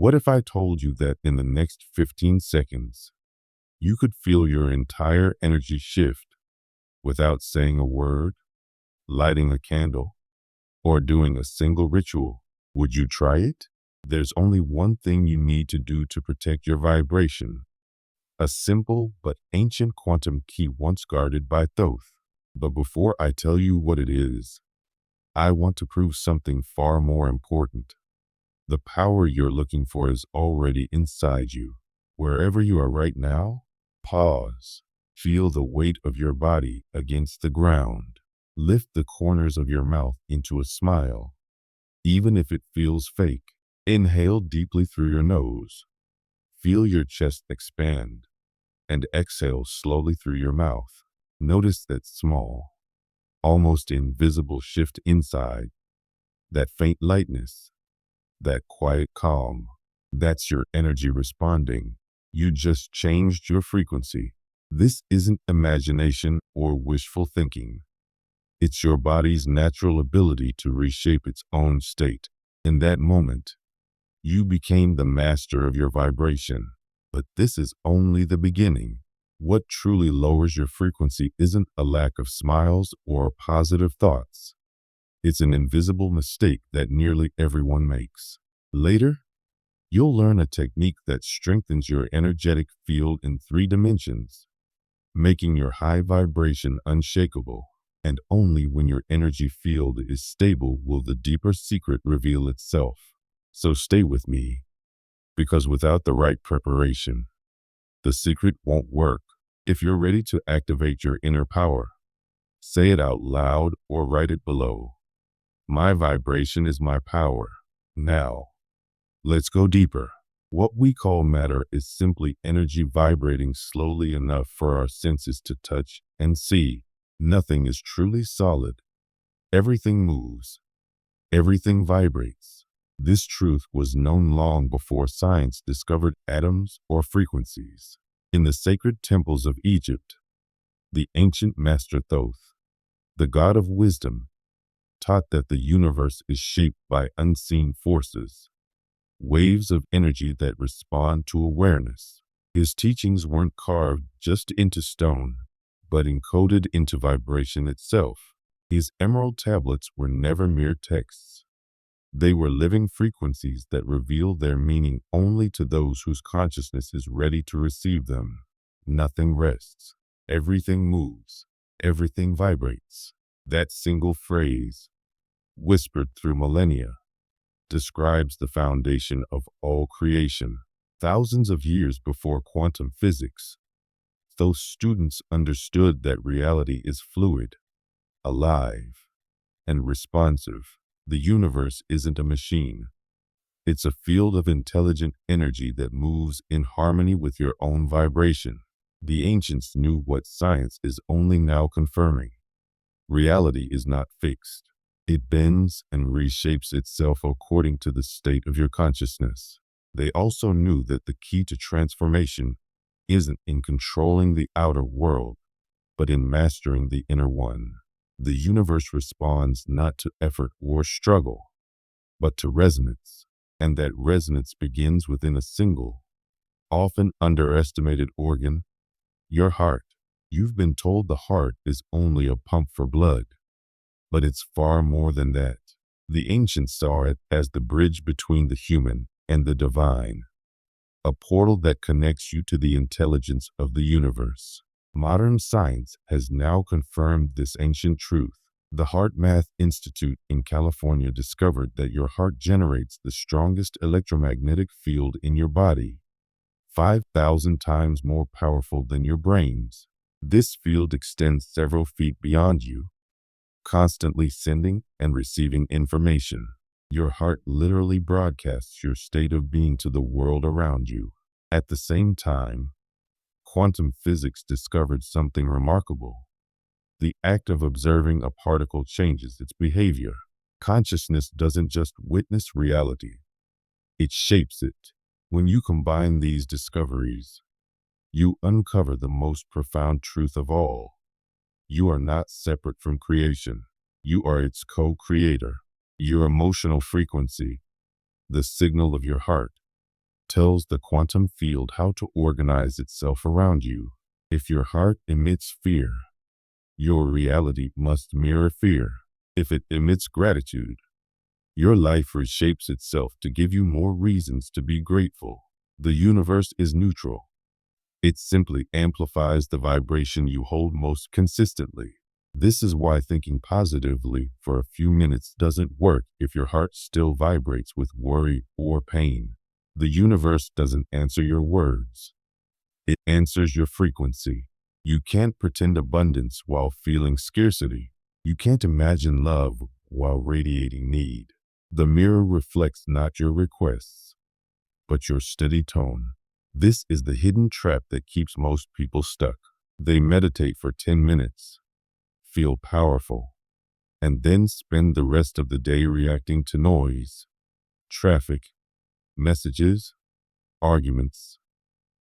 What if I told you that in the next 15 seconds, you could feel your entire energy shift without saying a word, lighting a candle, or doing a single ritual? Would you try it? There's only one thing you need to do to protect your vibration. A simple but ancient quantum key once guarded by Thoth. But before I tell you what it is, I want to prove something far more important. The power you're looking for is already inside you. Wherever you are right now, pause. Feel the weight of your body against the ground. Lift the corners of your mouth into a smile, even if it feels fake. Inhale deeply through your nose. Feel your chest expand, and exhale slowly through your mouth. Notice that small, almost invisible shift inside, that faint lightness, that quiet calm. That's your energy responding. You just changed your frequency. This isn't imagination or wishful thinking. It's your body's natural ability to reshape its own state. In that moment, you became the master of your vibration. But this is only the beginning. What truly lowers your frequency isn't a lack of smiles or positive thoughts. It's an invisible mistake that nearly everyone makes. Later, you'll learn a technique that strengthens your energetic field in 3 dimensions, making your high vibration unshakable. And only when your energy field is stable will the deeper secret reveal itself. So stay with me, because without the right preparation, the secret won't work. If you're ready to activate your inner power, say it out loud or write it below. My vibration is my power. Now, let's go deeper. What we call matter is simply energy vibrating slowly enough for our senses to touch and see. Nothing is truly solid. Everything moves. Everything vibrates. This truth was known long before science discovered atoms or frequencies. In the sacred temples of Egypt, the ancient master Thoth, the god of wisdom, taught that the universe is shaped by unseen forces, waves of energy that respond to awareness. His teachings weren't carved just into stone, but encoded into vibration itself. His emerald tablets were never mere texts. They were living frequencies that reveal their meaning only to those whose consciousness is ready to receive them. Nothing rests. Everything moves. Everything vibrates. That single phrase, whispered through millennia, describes the foundation of all creation. Thousands of years before quantum physics, those students understood that reality is fluid, alive, and responsive. The universe isn't a machine. It's a field of intelligent energy that moves in harmony with your own vibration. The ancients knew what science is only now confirming. Reality is not fixed. It bends and reshapes itself according to the state of your consciousness. They also knew that the key to transformation isn't in controlling the outer world, but in mastering the inner one. The universe responds not to effort or struggle, but to resonance. And that resonance begins within a single, often underestimated organ, your heart. You've been told the heart is only a pump for blood, but it's far more than that. The ancients saw it as the bridge between the human and the divine, a portal that connects you to the intelligence of the universe. Modern science has now confirmed this ancient truth. The Heart Math Institute in California discovered that your heart generates the strongest electromagnetic field in your body, 5,000 times more powerful than your brain's. This field extends several feet beyond you, constantly sending and receiving information. Your heart literally broadcasts your state of being to the world around you. At the same time, quantum physics discovered something remarkable. The act of observing a particle changes its behavior. Consciousness doesn't just witness reality, it shapes it. When you combine these discoveries, you uncover the most profound truth of all. You are not separate from creation. You are its co-creator. Your emotional frequency, the signal of your heart, tells the quantum field how to organize itself around you. If your heart emits fear, your reality must mirror fear. If it emits gratitude, your life reshapes itself to give you more reasons to be grateful. The universe is neutral. It simply amplifies the vibration you hold most consistently. This is why thinking positively for a few minutes doesn't work if your heart still vibrates with worry or pain. The universe doesn't answer your words. It answers your frequency. You can't pretend abundance while feeling scarcity. You can't imagine love while radiating need. The mirror reflects not your requests, but your steady tone. This is the hidden trap that keeps most people stuck. They meditate for 10 minutes, feel powerful, and then spend the rest of the day reacting to noise, traffic, messages, arguments,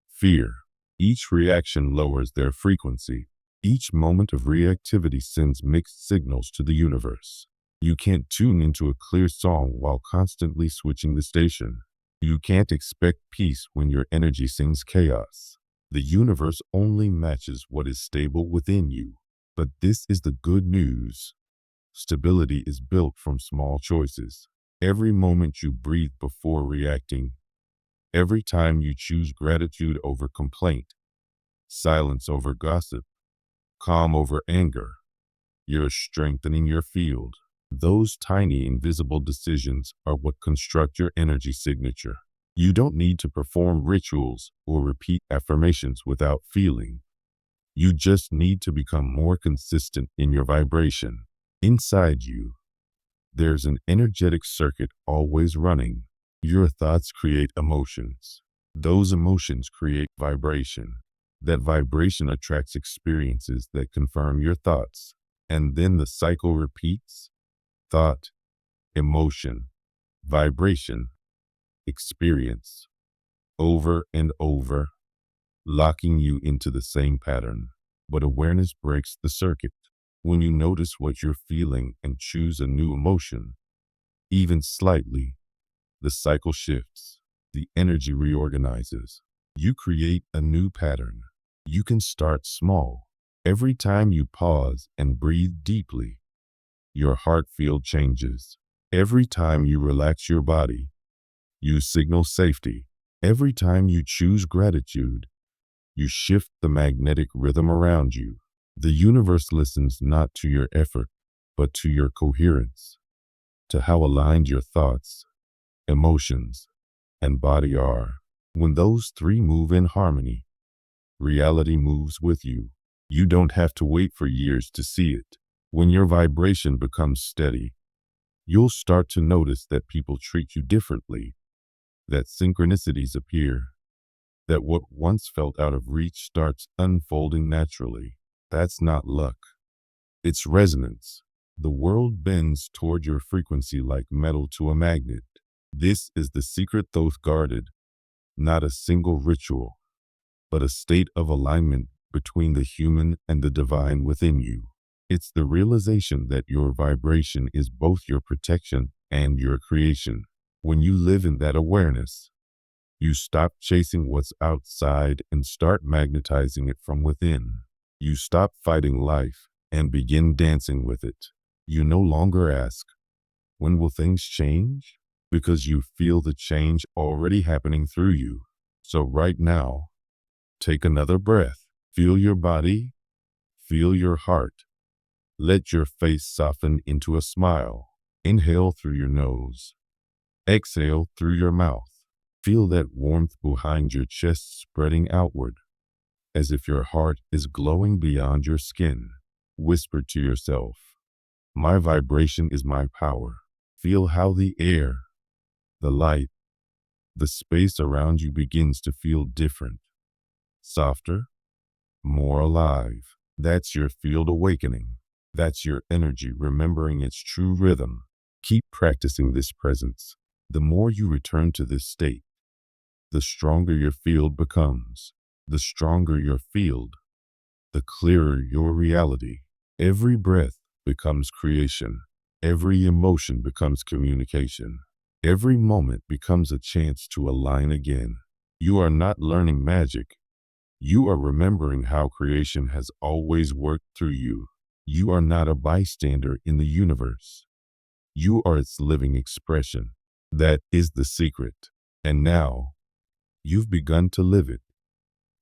fear. Each reaction lowers their frequency. Each moment of reactivity sends mixed signals to the universe. You can't tune into a clear song while constantly switching the station. You can't expect peace when your energy sings chaos. The universe only matches what is stable within you. But this is the good news. Stability is built from small choices. Every moment you breathe before reacting, every time you choose gratitude over complaint, silence over gossip, calm over anger, you're strengthening your field. Those tiny invisible decisions are what construct your energy signature. You don't need to perform rituals or repeat affirmations without feeling. You just need to become more consistent in your vibration. Inside you, there's an energetic circuit always running. Your thoughts create emotions. Those emotions create vibration. That vibration attracts experiences that confirm your thoughts. And then the cycle repeats. Thought, emotion, vibration, experience, over and over, locking you into the same pattern. But awareness breaks the circuit. When you notice what you're feeling and choose a new emotion, even slightly, the cycle shifts. The energy reorganizes. You create a new pattern. You can start small. Every time you pause and breathe deeply, your heart field changes. Every time you relax your body, you signal safety. Every time you choose gratitude, you shift the magnetic rhythm around you. The universe listens not to your effort, but to your coherence, to how aligned your thoughts, emotions, and body are. When those three move in harmony, reality moves with you. You don't have to wait for years to see it. When your vibration becomes steady, you'll start to notice that people treat you differently, that synchronicities appear, that what once felt out of reach starts unfolding naturally. That's not luck. It's resonance. The world bends toward your frequency like metal to a magnet. This is the secret Thoth guarded, not a single ritual, but a state of alignment between the human and the divine within you. It's the realization that your vibration is both your protection and your creation. When you live in that awareness, you stop chasing what's outside and start magnetizing it from within. You stop fighting life and begin dancing with it. You no longer ask, when will things change? Because you feel the change already happening through you. So right now, take another breath. Feel your body, feel your heart. Let your face soften into a smile. Inhale through your nose. Exhale through your mouth. Feel that warmth behind your chest spreading outward, as if your heart is glowing beyond your skin. Whisper to yourself, my vibration is my power. Feel how the air, the light, the space around you begins to feel different, softer, more alive. That's your field awakening. That's your energy remembering its true rhythm. Keep practicing this presence. The more you return to this state, the stronger your field becomes. The stronger your field, the clearer your reality. Every breath becomes creation. Every emotion becomes communication. Every moment becomes a chance to align again. You are not learning magic. You are remembering how creation has always worked through you. You are not a bystander in the universe. You are its living expression. That is the secret. And now, you've begun to live it.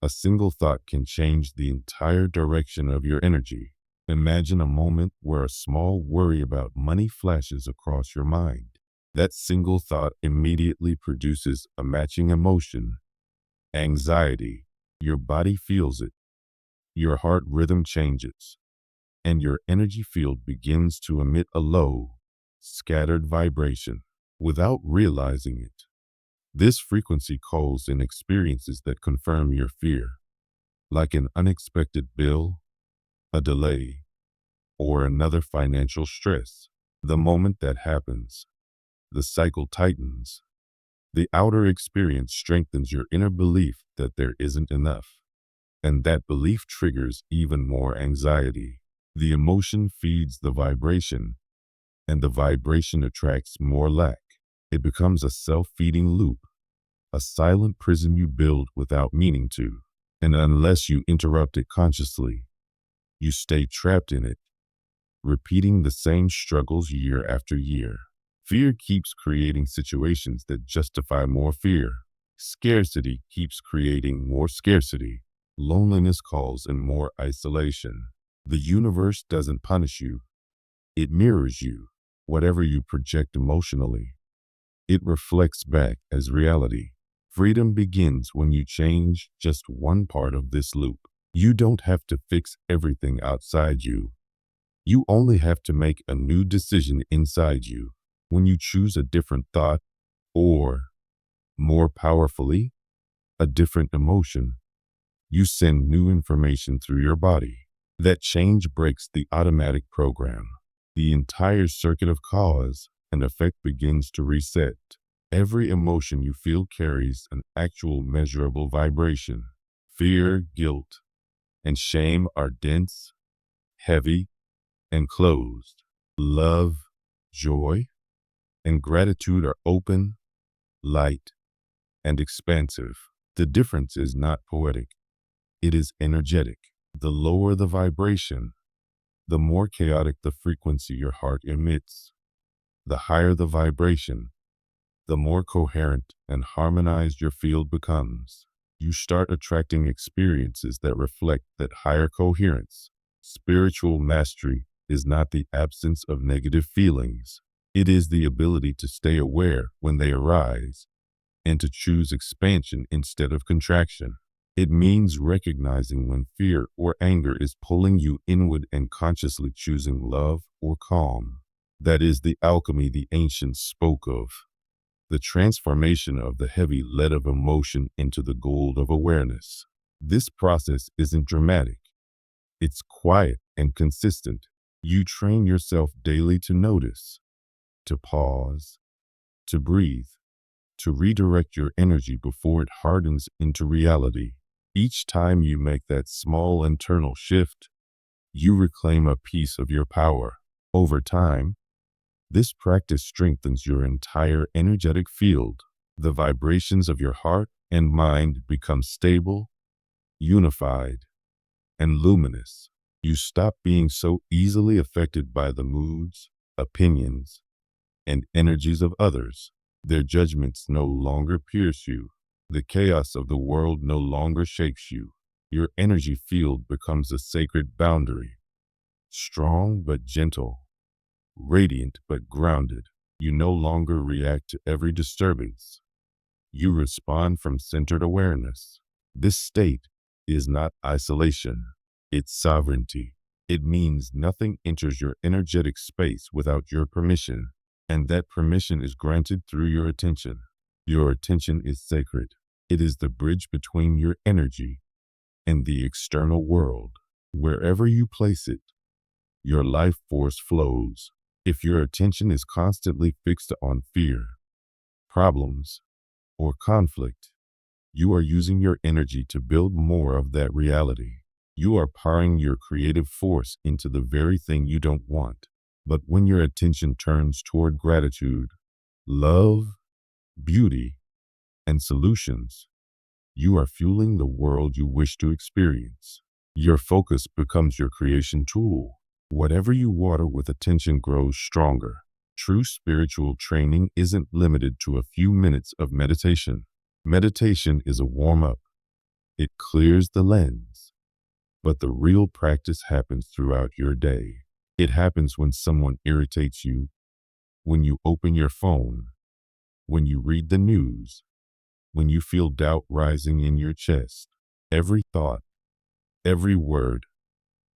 A single thought can change the entire direction of your energy. Imagine a moment where a small worry about money flashes across your mind. That single thought immediately produces a matching emotion, anxiety. Your body feels it. Your heart rhythm changes, and your energy field begins to emit a low, scattered vibration without realizing it. This frequency calls in experiences that confirm your fear, like an unexpected bill, a delay, or another financial stress. The moment that happens, the cycle tightens. The outer experience strengthens your inner belief that there isn't enough, and that belief triggers even more anxiety. The emotion feeds the vibration, and the vibration attracts more lack. It becomes a self-feeding loop, a silent prison you build without meaning to. And unless you interrupt it consciously, you stay trapped in it, repeating the same struggles year after year. Fear keeps creating situations that justify more fear. Scarcity keeps creating more scarcity. Loneliness calls in more isolation. The universe doesn't punish you. It mirrors you. Whatever you project emotionally, it reflects back as reality. Freedom begins when you change just one part of this loop. You don't have to fix everything outside you. You only have to make a new decision inside you. When you choose a different thought, or, more powerfully, a different emotion, you send new information through your body. That change breaks the automatic program. The entire circuit of cause and effect begins to reset. Every emotion you feel carries an actual measurable vibration. Fear, guilt, and shame are dense, heavy, and closed. Love, joy, and gratitude are open, light, and expansive. The difference is not poetic. It is energetic. The lower the vibration, the more chaotic the frequency your heart emits. The higher the vibration, the more coherent and harmonized your field becomes. You start attracting experiences that reflect that higher coherence. Spiritual mastery is not the absence of negative feelings. It is the ability to stay aware when they arise and to choose expansion instead of contraction. It means recognizing when fear or anger is pulling you inward and consciously choosing love or calm. That is the alchemy the ancients spoke of. The transformation of the heavy lead of emotion into the gold of awareness. This process isn't dramatic. It's quiet and consistent. You train yourself daily to notice, to pause, to breathe, to redirect your energy before it hardens into reality. Each time you make that small internal shift, you reclaim a piece of your power. Over time, this practice strengthens your entire energetic field. The vibrations of your heart and mind become stable, unified, and luminous. You stop being so easily affected by the moods, opinions, and energies of others. Their judgments no longer pierce you. The chaos of the world no longer shakes you. Your energy field becomes a sacred boundary, strong but gentle, radiant but grounded. You no longer react to every disturbance. You respond from centered awareness. This state is not isolation, it's sovereignty. It means nothing enters your energetic space without your permission, and that permission is granted through your attention. Your attention is sacred. It is the bridge between your energy and the external world. Wherever you place it, your life force flows. If your attention is constantly fixed on fear, problems, or conflict, you are using your energy to build more of that reality. You are powering your creative force into the very thing you don't want. But when your attention turns toward gratitude, love, beauty, and solutions, you are fueling the world you wish to experience. Your focus becomes your creation tool. Whatever you water with attention grows stronger. True spiritual training isn't limited to a few minutes of meditation. Meditation is a warm-up. It clears the lens. But the real practice happens throughout your day. It happens when someone irritates you, when you open your phone, when you read the news, when you feel doubt rising in your chest. Every thought, every word,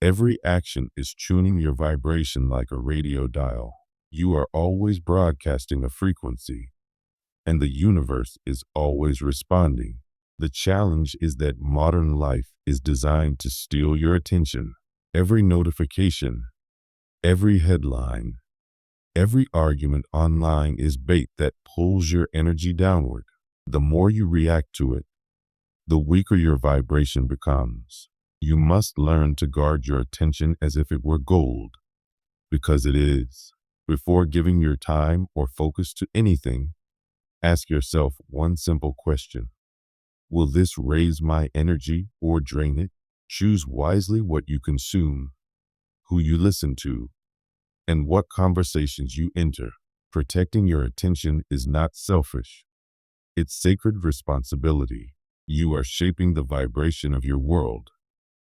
every action is tuning your vibration like a radio dial. You are always broadcasting a frequency, and the universe is always responding. The challenge is that modern life is designed to steal your attention. Every notification, every headline, every argument online is bait that pulls your energy downward. The more you react to it, the weaker your vibration becomes. You must learn to guard your attention as if it were gold, because it is. Before giving your time or focus to anything, ask yourself one simple question. Will this raise my energy or drain it? Choose wisely what you consume, who you listen to, and what conversations you enter. Protecting your attention is not selfish. It's sacred responsibility. You are shaping the vibration of your world,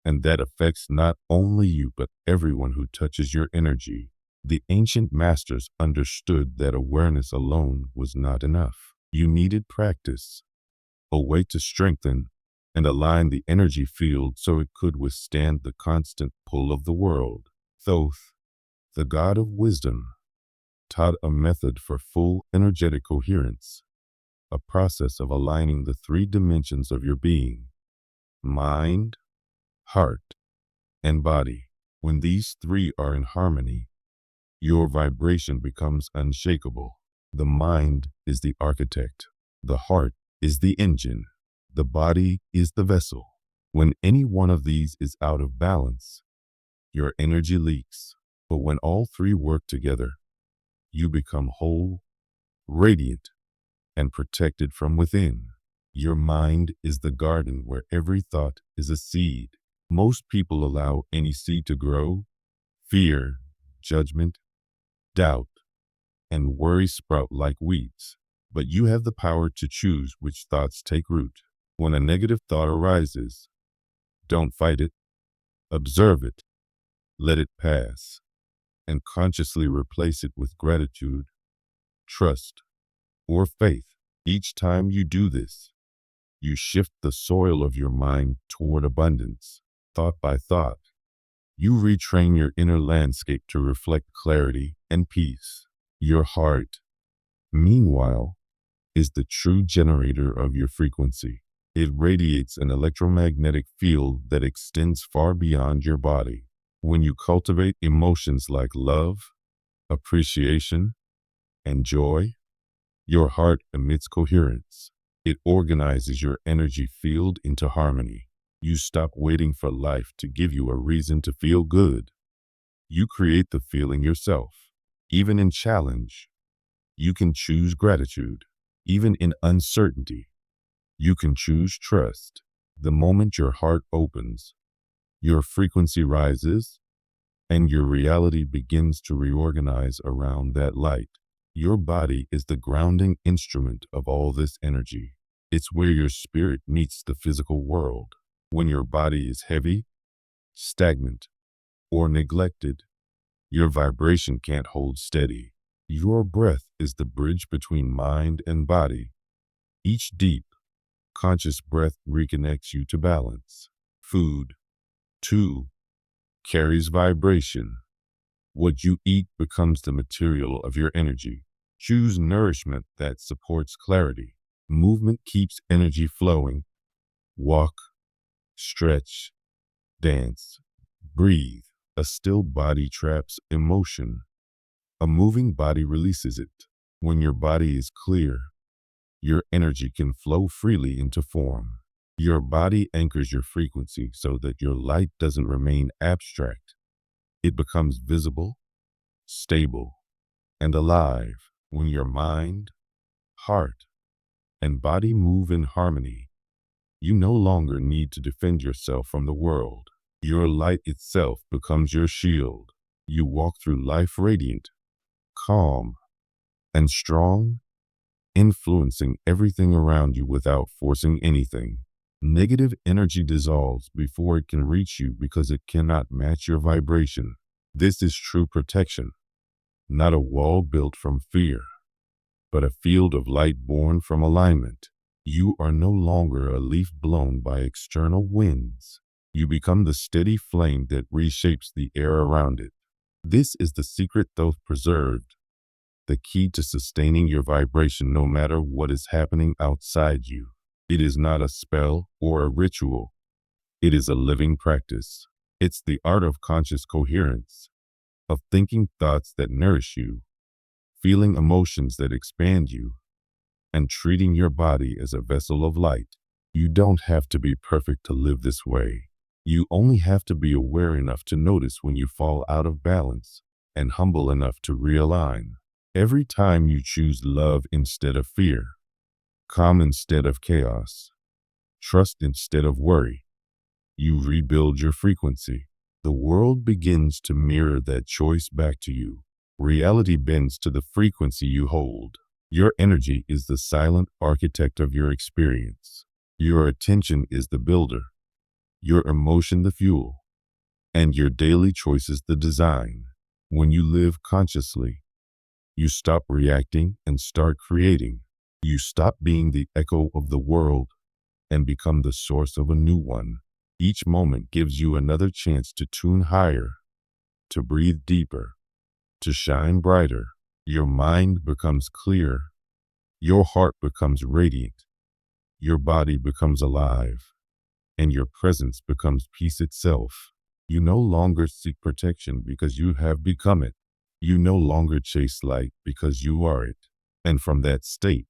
and that affects not only you but everyone who touches your energy. The ancient masters understood that awareness alone was not enough. You needed practice, a way to strengthen and align the energy field so it could withstand the constant pull of the world. Thoth, the god of wisdom, taught a method for full energetic coherence, a process of aligning the three dimensions of your being: mind, heart, and body. When these three are in harmony, your vibration becomes unshakable. The mind is the architect. The heart is the engine. The body is the vessel. When any one of these is out of balance, your energy leaks. But when all three work together, you become whole, radiant, and protected from within. Your mind is the garden where every thought is a seed. Most people allow any seed to grow. Fear, judgment, doubt, and worry sprout like weeds. But you have the power to choose which thoughts take root. When a negative thought arises, don't fight it. Observe it, let it pass, and consciously replace it with gratitude, trust, or faith. Each time you do this, you shift the soil of your mind toward abundance. Thought by thought, you retrain your inner landscape to reflect clarity and peace. Your heart, meanwhile, is the true generator of your frequency. It radiates an electromagnetic field that extends far beyond your body. When you cultivate emotions like love, appreciation, and joy, your heart emits coherence. It organizes your energy field into harmony. You stop waiting for life to give you a reason to feel good. You create the feeling yourself. Even in challenge, you can choose gratitude. Even in uncertainty, you can choose trust. The moment your heart opens, your frequency rises, and your reality begins to reorganize around that light. Your body is the grounding instrument of all this energy. It's where your spirit meets the physical world. When your body is heavy, stagnant, or neglected, your vibration can't hold steady. Your breath is the bridge between mind and body. Each deep, conscious breath reconnects you to balance. Food, too, carries vibration. What you eat becomes the material of your energy. Choose nourishment that supports clarity. Movement keeps energy flowing. Walk, stretch, dance, breathe. A still body traps emotion. A moving body releases it. When your body is clear, your energy can flow freely into form. Your body anchors your frequency so that your light doesn't remain abstract. It becomes visible, stable, and alive. When your mind, heart, and body move in harmony, You no longer need to defend yourself from the world. Your light itself becomes your shield. You walk through life radiant, calm, and strong, influencing everything around you without forcing anything. Negative energy dissolves before it can reach you because it cannot match your vibration. This is true protection, not a wall built from fear, but a field of light born from alignment. You are no longer a leaf blown by external winds. You become the steady flame that reshapes the air around it. This is the secret Thoth preserved, the key to sustaining your vibration no matter what is happening outside you. It is not a spell or a ritual. It is a living practice. It's the art of conscious coherence, of thinking thoughts that nourish you, feeling emotions that expand you, and treating your body as a vessel of light. You don't have to be perfect to live this way. You only have to be aware enough to notice when you fall out of balance and humble enough to realign. Every time you choose love instead of fear, calm instead of chaos, trust instead of worry, you rebuild your frequency. The world begins to mirror that choice back to you. Reality bends to the frequency you hold. Your energy is the silent architect of your experience. Your attention is the builder, your emotion the fuel, and your daily choices the design. When you live consciously, you stop reacting and start creating. You stop being the echo of the world and become the source of a new one. Each moment gives you another chance to tune higher, to breathe deeper, to shine brighter. Your mind becomes clear, your heart becomes radiant, your body becomes alive, and your presence becomes peace itself. You no longer seek protection because you have become it. You no longer chase light because you are it. And from that state,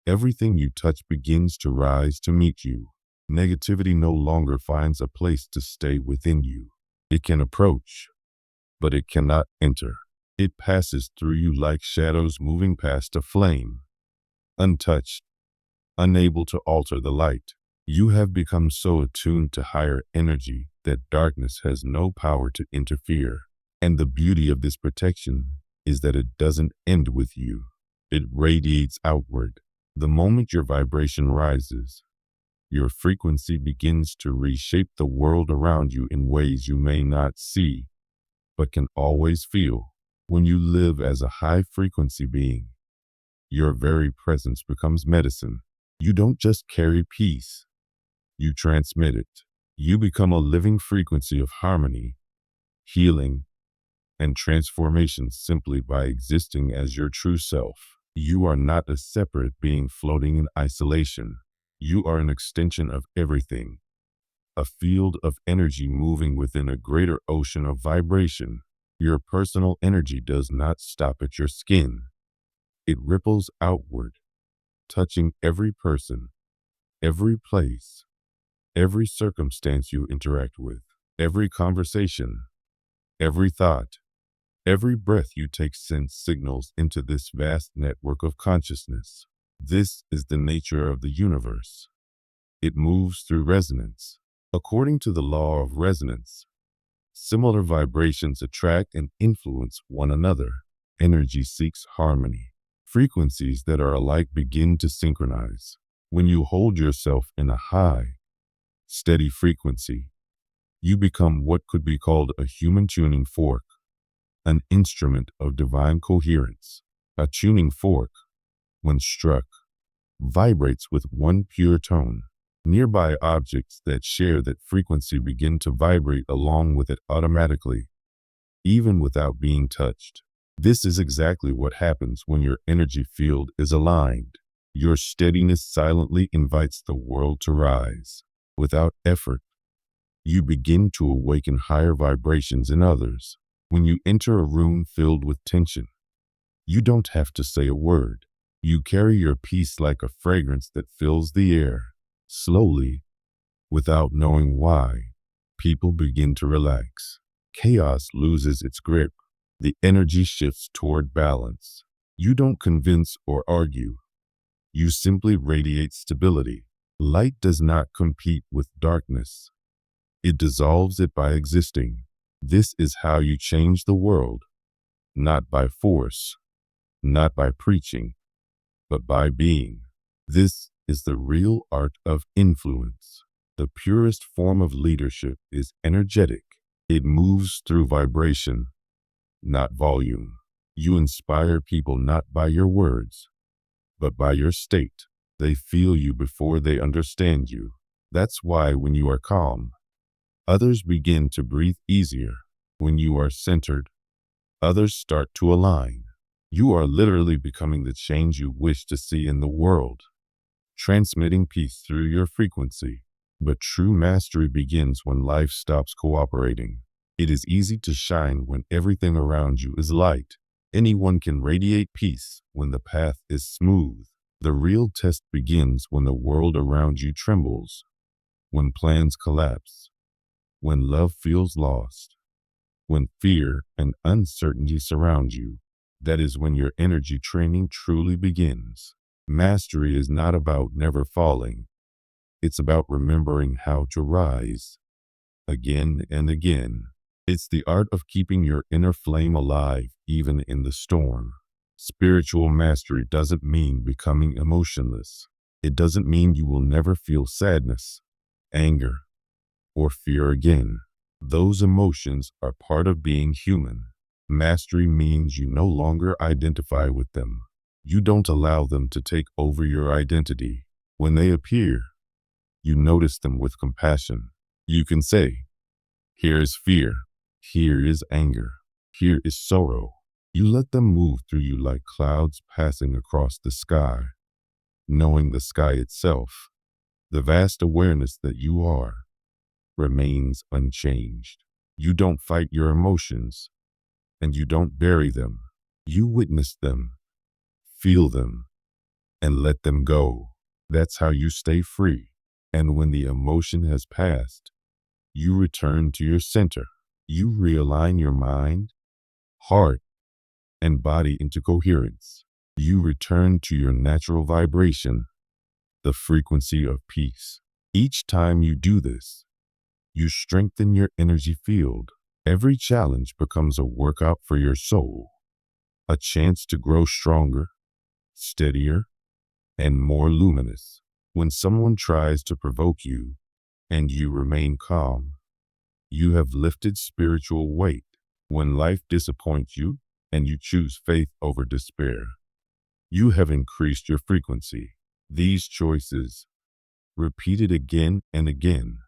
everything you touch begins to rise to meet you. Negativity no longer finds a place to stay within you. It can approach, but it cannot enter. It passes through you like shadows moving past a flame, untouched, unable to alter the light. You have become so attuned to higher energy that darkness has no power to interfere. And the beauty of this protection is that it doesn't end with you. It radiates outward. The moment your vibration rises, your frequency begins to reshape the world around you in ways you may not see, but can always feel. When you live as a high-frequency being, your very presence becomes medicine. You don't just carry peace, you transmit it. You become a living frequency of harmony, healing, and transformation simply by existing as your true self. You are not a separate being floating in isolation. You are an extension of everything, a field of energy moving within a greater ocean of vibration. Your personal energy does not stop at your skin. It ripples outward, touching every person, every place, every circumstance you interact with, every conversation, every thought. Every breath you take sends signals into this vast network of consciousness. This is the nature of the universe. It moves through resonance. According to the law of resonance, similar vibrations attract and influence one another. Energy seeks harmony. Frequencies that are alike begin to synchronize. When you hold yourself in a high, steady frequency, you become what could be called a human tuning fork, an instrument of divine coherence. A tuning fork, when struck, vibrates with one pure tone. Nearby objects that share that frequency begin to vibrate along with it automatically, even without being touched. This is exactly what happens when your energy field is aligned. Your steadiness silently invites the world to rise. Without effort, you begin to awaken higher vibrations in others. When you enter a room filled with tension, you don't have to say a word. You carry your peace like a fragrance that fills the air. Slowly, without knowing why, people begin to relax. Chaos loses its grip. The energy shifts toward balance. You don't convince or argue. You simply radiate stability. Light does not compete with darkness. It dissolves it by existing. This is how you change the world, not by force, not by preaching, but by being. This is the real art of influence. The purest form of leadership is energetic. It moves through vibration, not volume. You inspire people not by your words, but by your state. They feel you before they understand you. That's why when you are calm, others begin to breathe easier. When you are centered, others start to align. You are literally becoming the change you wish to see in the world, transmitting peace through your frequency. But true mastery begins when life stops cooperating. It is easy to shine when everything around you is light. Anyone can radiate peace when the path is smooth. The real test begins when the world around you trembles, when plans collapse, when love feels lost, when fear and uncertainty surround you. That is when your energy training truly begins. Mastery is not about never falling. It's about remembering how to rise again and again. It's the art of keeping your inner flame alive even in the storm. Spiritual mastery doesn't mean becoming emotionless. It doesn't mean you will never feel sadness, anger, or fear again. Those emotions are part of being human. Mastery means you no longer identify with them. You don't allow them to take over your identity. When they appear, you notice them with compassion. You can say, here is fear, here is anger, here is sorrow. You let them move through you like clouds passing across the sky, knowing the sky itself, the vast awareness that you are, remains unchanged. You don't fight your emotions, and you don't bury them. You witness them, feel them, and let them go. That's how you stay free. And when the emotion has passed, you return to your center. You realign your mind, heart, and body into coherence. You return to your natural vibration, the frequency of peace. Each time you do this, you strengthen your energy field. Every challenge becomes a workout for your soul, a chance to grow stronger, steadier, and more luminous. When someone tries to provoke you and you remain calm, you have lifted spiritual weight. When life disappoints you and you choose faith over despair, you have increased your frequency. These choices, repeated again and again,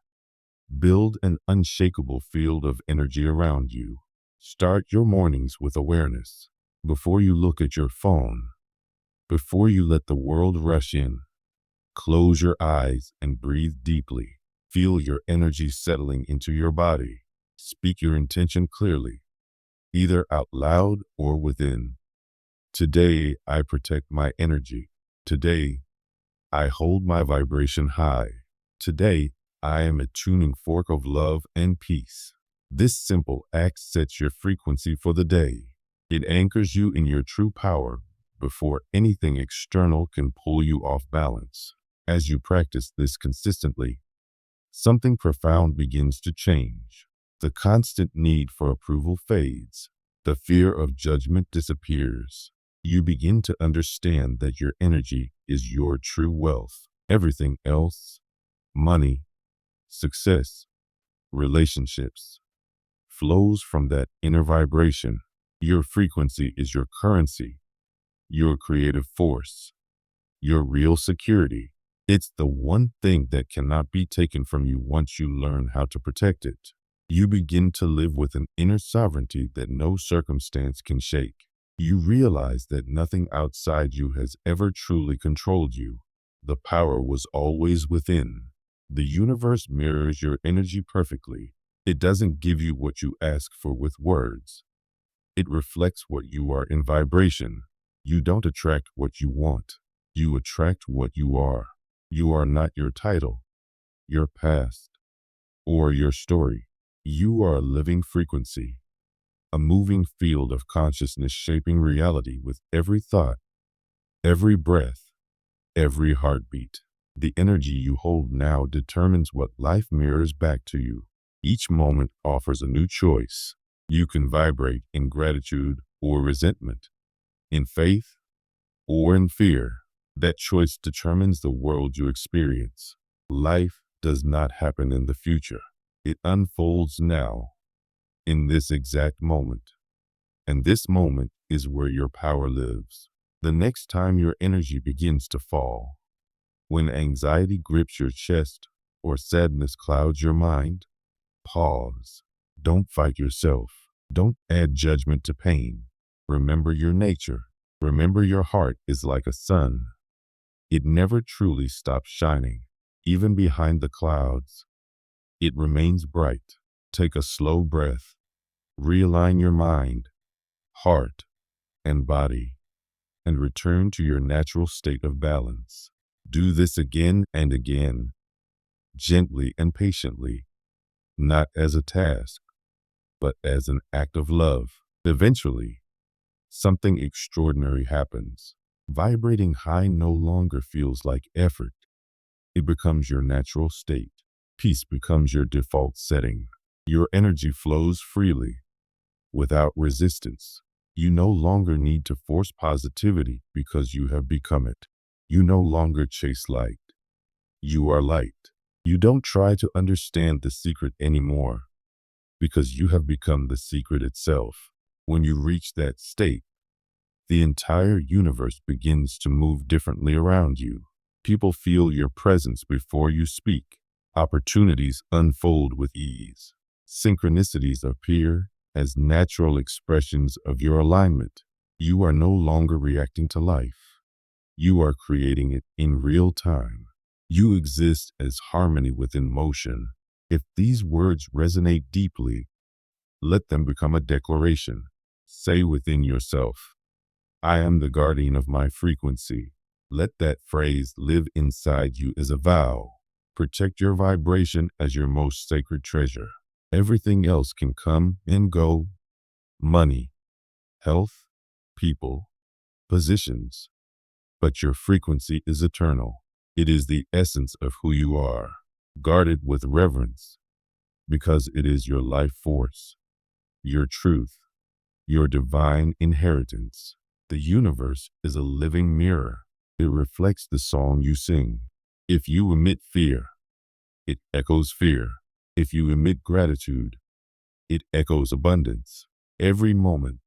build an unshakable field of energy around you. Start your mornings with awareness. Before you look at your phone, before you let the world rush in, close your eyes and breathe deeply. Feel your energy settling into your body. Speak your intention clearly, either out loud or within. Today, I protect my energy. Today, I hold my vibration high. Today, I am a tuning fork of love and peace. This simple act sets your frequency for the day. It anchors you in your true power before anything external can pull you off balance. As you practice this consistently, something profound begins to change. The constant need for approval fades. The fear of judgment disappears. You begin to understand that your energy is your true wealth. Everything else, money, success, relationships, flows from that inner vibration. Your frequency is your currency, your creative force, your real security. It's the one thing that cannot be taken from you once you learn how to protect it. You begin to live with an inner sovereignty that no circumstance can shake. You realize that nothing outside you has ever truly controlled you. The power was always within. The universe mirrors your energy perfectly. It doesn't give you what you ask for with words. It reflects what you are in vibration. You don't attract what you want. You attract what you are. You are not your title, your past, or your story. You are a living frequency, a moving field of consciousness shaping reality with every thought, every breath, every heartbeat. The energy you hold now determines what life mirrors back to you. Each moment offers a new choice. You can vibrate in gratitude or resentment, in faith or in fear. That choice determines the world you experience. Life does not happen in the future. It unfolds now, in this exact moment. And this moment is where your power lives. The next time your energy begins to fall, when anxiety grips your chest or sadness clouds your mind, pause. Don't fight yourself. Don't add judgment to pain. Remember your nature. Remember your heart is like a sun. It never truly stops shining. Even behind the clouds, it remains bright. Take a slow breath. Realign your mind, heart, and body, and return to your natural state of balance. Do this again and again, gently and patiently, not as a task, but as an act of love. Eventually, something extraordinary happens. Vibrating high no longer feels like effort. It becomes your natural state. Peace becomes your default setting. Your energy flows freely, without resistance. You no longer need to force positivity because you have become it. You no longer chase light. You are light. You don't try to understand the secret anymore because you have become the secret itself. When you reach that state, the entire universe begins to move differently around you. People feel your presence before you speak. Opportunities unfold with ease. Synchronicities appear as natural expressions of your alignment. You are no longer reacting to life. You are creating it in real time. You exist as harmony within motion. If these words resonate deeply, let them become a declaration. Say within yourself, I am the guardian of my frequency. Let that phrase live inside you as a vow. Protect your vibration as your most sacred treasure. Everything else can come and go. Money, health, people, positions. But your frequency is eternal. It is the essence of who you are. Guard it with reverence, because it is your life force, your truth, your divine inheritance. The universe is a living mirror. It reflects the song you sing. If you emit fear, it echoes fear. If you emit gratitude, it echoes abundance. Every moment,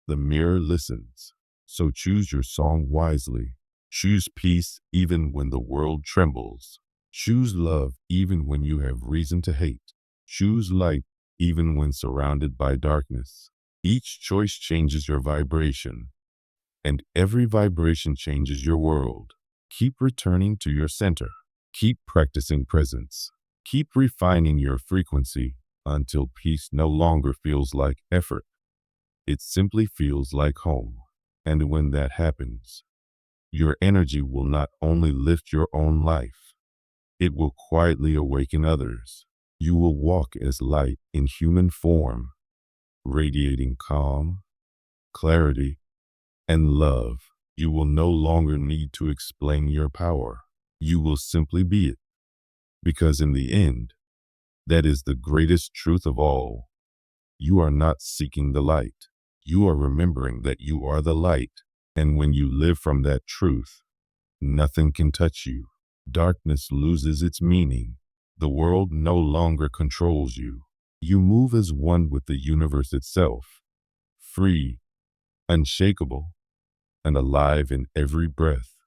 the mirror listens. So choose your song wisely. Choose peace even when the world trembles. Choose love even when you have reason to hate. Choose light even when surrounded by darkness. Each choice changes your vibration, and every vibration changes your world. Keep returning to your center. Keep practicing presence. Keep refining your frequency until peace no longer feels like effort. It simply feels like home. And when that happens, your energy will not only lift your own life, it will quietly awaken others. You will walk as light in human form, radiating calm, clarity, and love. You will no longer need to explain your power. You will simply be it. Because in the end, that is the greatest truth of all. You are not seeking the light. You are remembering that you are the light. And when you live from that truth, nothing can touch you. Darkness loses its meaning. The world no longer controls you. You move as one with the universe itself, free, unshakable, and alive in every breath.